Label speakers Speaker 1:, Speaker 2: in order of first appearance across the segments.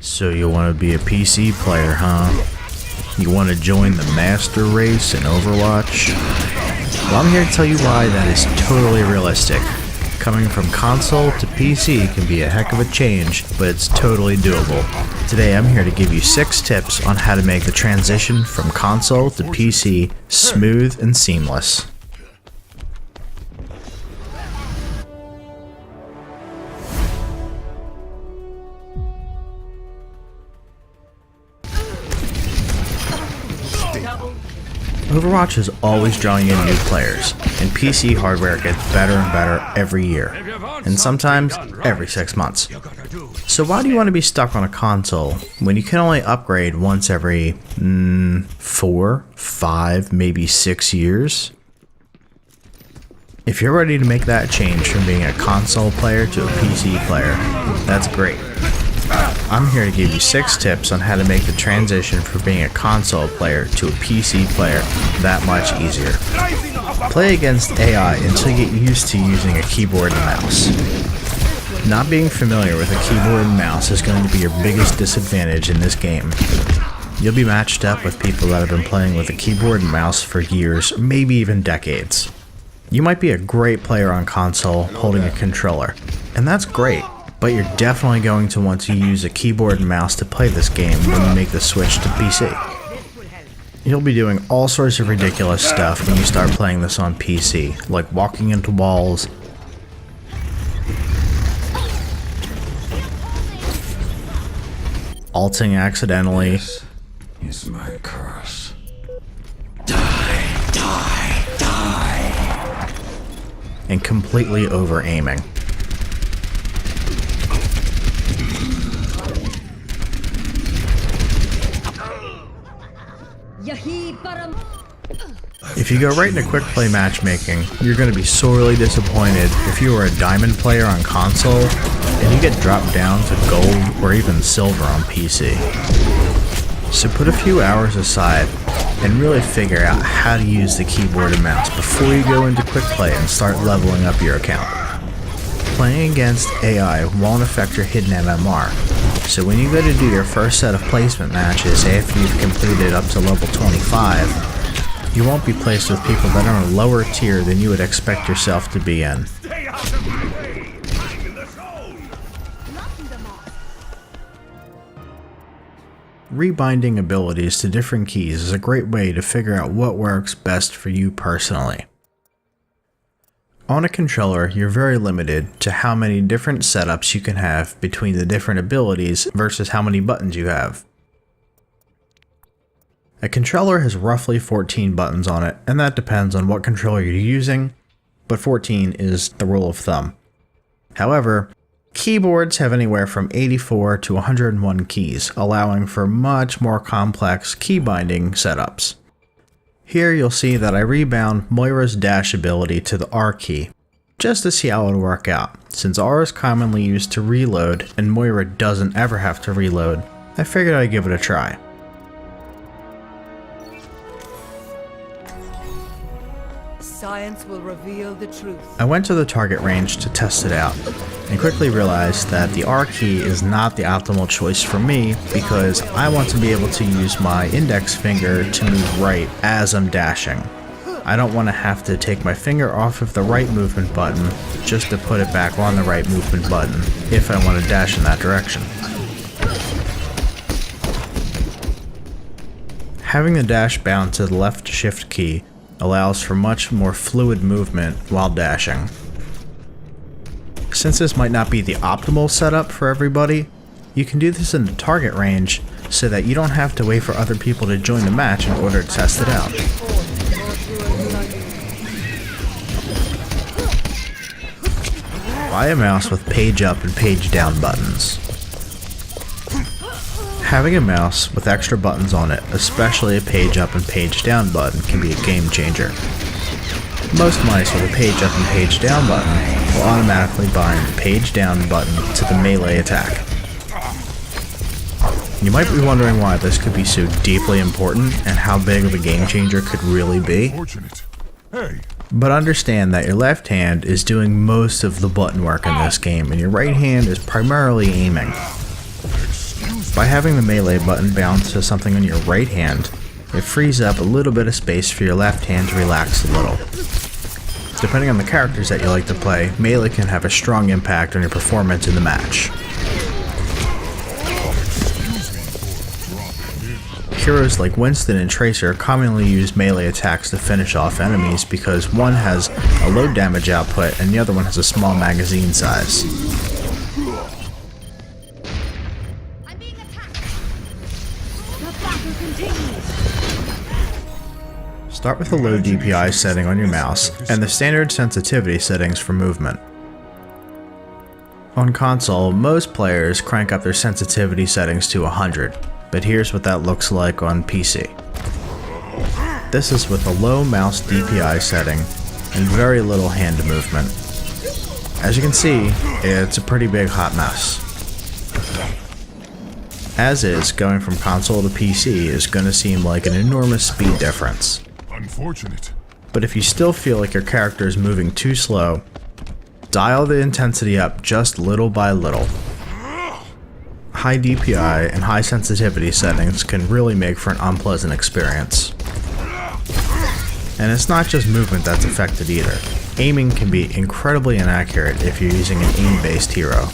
Speaker 1: So you want to be a PC player, huh? You want to join the master race in Overwatch? Well, I'm here to tell you why that is totally realistic. Coming from console to PC can be a heck of a change, but it's totally doable. Today I'm here to give you 6 tips on how to make the transition from console to PC smooth and seamless. Overwatch is always drawing in new players, and PC hardware gets better and better every year, and sometimes every 6 months. So why do you want to be stuck on a console when you can only upgrade once every 4, 5, maybe 6 years? If you're ready to make that change from being a console player to a PC player, that's great. I'm here to give you 6 tips on how to make the transition from being a console player to a PC player that much easier. Play against AI until you get used to using a keyboard and mouse. Not being familiar with a keyboard and mouse is going to be your biggest disadvantage in this game. You'll be matched up with people that have been playing with a keyboard and mouse for years, maybe even decades. You might be a great player on console holding a controller, and that's great. But you're definitely going to want to use a keyboard and mouse to play this game when you make the switch to PC. You'll be doing all sorts of ridiculous stuff when you start playing this on PC, like walking into walls, alting accidentally.
Speaker 2: This is my curse. Die, die, die.
Speaker 1: And completely over-aiming. If you go right into quick play matchmaking, you're going to be sorely disappointed if you are a diamond player on console and you get dropped down to gold or even silver on PC. So put a few hours aside and really figure out how to use the keyboard and mouse before you go into quick play and start leveling up your account. Playing against AI won't affect your hidden MMR, so when you go to do your first set of placement matches after you've completed up to level 25, you won't be placed with people that are on a lower tier than you would expect yourself to be in. Rebinding abilities to different keys is a great way to figure out what works best for you personally. On a controller, you're very limited to how many different setups you can have between the different abilities versus how many buttons you have. A controller has roughly 14 buttons on it, and that depends on what controller you're using, but 14 is the rule of thumb. However, keyboards have anywhere from 84 to 101 keys, allowing for much more complex key binding setups. Here you'll see that I rebound Moira's dash ability to the R key, just to see how it would work out. Since R is commonly used to reload and Moira doesn't ever have to reload, I figured I'd give it a try.
Speaker 3: Science will reveal the truth.
Speaker 1: I went to the target range to test it out, and quickly realized that the R key is not the optimal choice for me because I want to be able to use my index finger to move right as I'm dashing. I don't want to have to take my finger off of the right movement button just to put it back on the right movement button if I want to dash in that direction. Having the dash bound to the left shift key allows for much more fluid movement while dashing. Since this might not be the optimal setup for everybody, you can do this in the target range so that you don't have to wait for other people to join the match in order to test it out. Buy a mouse with page up and page down buttons. Having a mouse with extra buttons on it, especially a page up and page down button, can be a game changer. Most mice with a page up and page down button will automatically bind the page down button to the melee attack. You might be wondering why this could be so deeply important and how big of a game changer could really be. But understand that your left hand is doing most of the button work in this game and your right hand is primarily aiming. By having the melee button bound to something on your right hand, it frees up a little bit of space for your left hand to relax a little. Depending on the characters that you like to play, melee can have a strong impact on your performance in the match. Heroes like Winston and Tracer commonly use melee attacks to finish off enemies because one has a low damage output and the other one has a small magazine size.
Speaker 4: I'm being attacked. The battle continues.
Speaker 1: Start with the low DPI setting on your mouse and the standard sensitivity settings for movement. On console, most players crank up their sensitivity settings to 100. But here's what that looks like on PC. This is with a low mouse DPI setting and very little hand movement. As you can see, it's a pretty big hot mess. As is, going from console to PC is going to seem like an enormous speed difference.
Speaker 5: Unfortunate.
Speaker 1: But if you still feel like your character is moving too slow, dial the intensity up just little by little. High DPI and high sensitivity settings can really make for an unpleasant experience. And it's not just movement that's affected either. Aiming can be incredibly inaccurate if you're using an aim-based hero.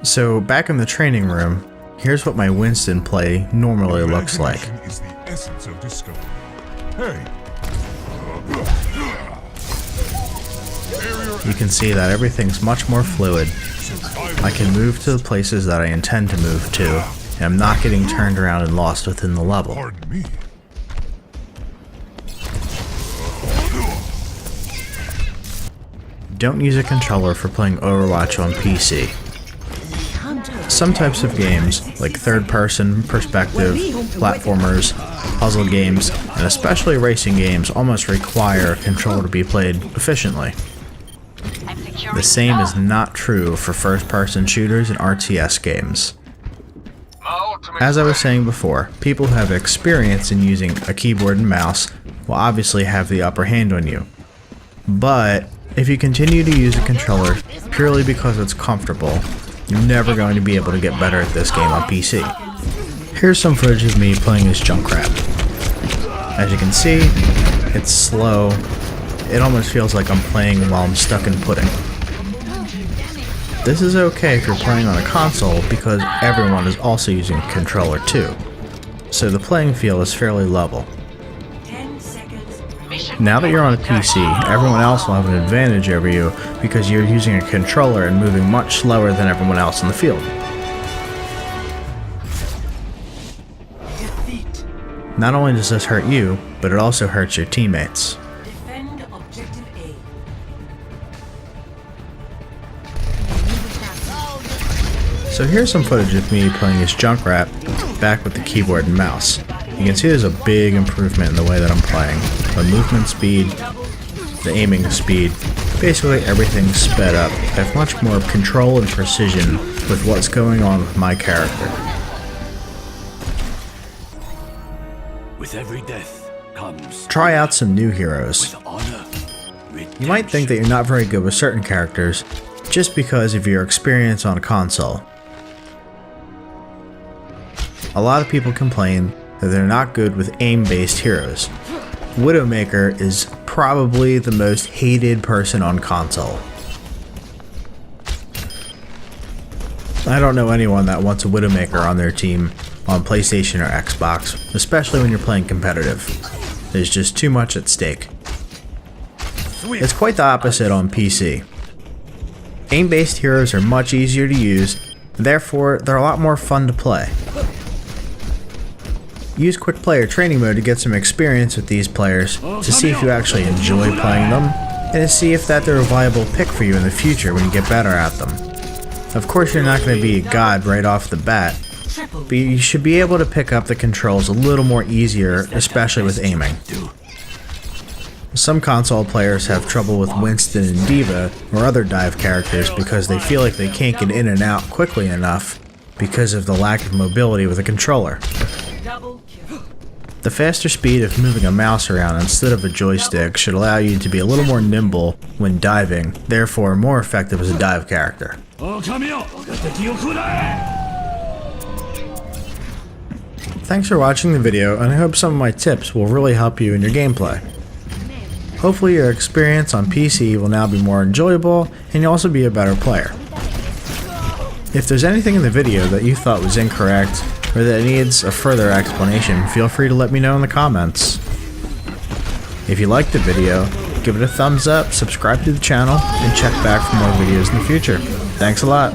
Speaker 1: So back in the training room, here's what my Winston play normally looks like.
Speaker 5: Is the essence of discovery. Hey.
Speaker 1: You can see that everything's much more fluid. I can move to the places that I intend to move to, and I'm not getting turned around and lost within the level.
Speaker 5: Pardon me.
Speaker 1: Don't use a controller for playing Overwatch on PC. Some types of games, like third-person perspective, platformers, puzzle games, and especially racing games, almost require a controller to be played efficiently. The same is not true for first-person shooters and RTS games. As I was saying before, people who have experience in using a keyboard and mouse will obviously have the upper hand on you. But if you continue to use a controller purely because it's comfortable, you're never going to be able to get better at this game on PC. Here's some footage of me playing as Junkrat. As you can see, it's slow. It almost feels like I'm playing while I'm stuck in pudding. This is okay if you're playing on a console because everyone is also using a controller too, so the playing field is fairly level.
Speaker 3: 10 seconds.
Speaker 1: Now that you're on a PC, everyone else will have an advantage over you because you're using a controller and moving much slower than everyone else in the field.
Speaker 3: Defeat.
Speaker 1: Not only does this hurt you, but it also hurts your teammates.
Speaker 3: Defend objective A.
Speaker 1: So here's some footage of me playing as Junkrat, back with the keyboard and mouse. You can see there's a big improvement in the way that I'm playing. The movement speed, the aiming speed, basically everything's sped up. I have much more control and precision with what's going on with my character.
Speaker 2: With every death comes
Speaker 1: Try out some new heroes.
Speaker 2: honor.
Speaker 1: You might think that you're not very good with certain characters just because of your experience on a console. A lot of people complain that they're not good with aim-based heroes. Widowmaker is probably the most hated person on console. I don't know anyone that wants a Widowmaker on their team on PlayStation or Xbox, especially when you're playing competitive. There's just too much at stake. It's quite the opposite on PC. Aim-based heroes are much easier to use, therefore they're a lot more fun to play. Use quick player training mode to get some experience with these players, to see if you actually enjoy playing them, and to see if that they're a viable pick for you in the future when you get better at them. Of course you're not going to be a god right off the bat, but you should be able to pick up the controls a little more easier, especially with aiming. Some console players have trouble with Winston and D.va or other dive characters because they feel like they can't get in and out quickly enough because of the lack of mobility with a controller.
Speaker 3: Double kill.
Speaker 1: The faster speed of moving a mouse around instead of a joystick should allow you to be a little more nimble when diving, therefore more effective as a dive character. Thanks for watching the video, and I hope some of my tips will really help you in your gameplay. Hopefully your experience on PC will now be more enjoyable and you'll also be a better player. If there's anything in the video that you thought was incorrect or that needs a further explanation, feel free to let me know in the comments. If you liked the video, give it a thumbs up, subscribe to the channel, and check back for more videos in the future. Thanks a lot.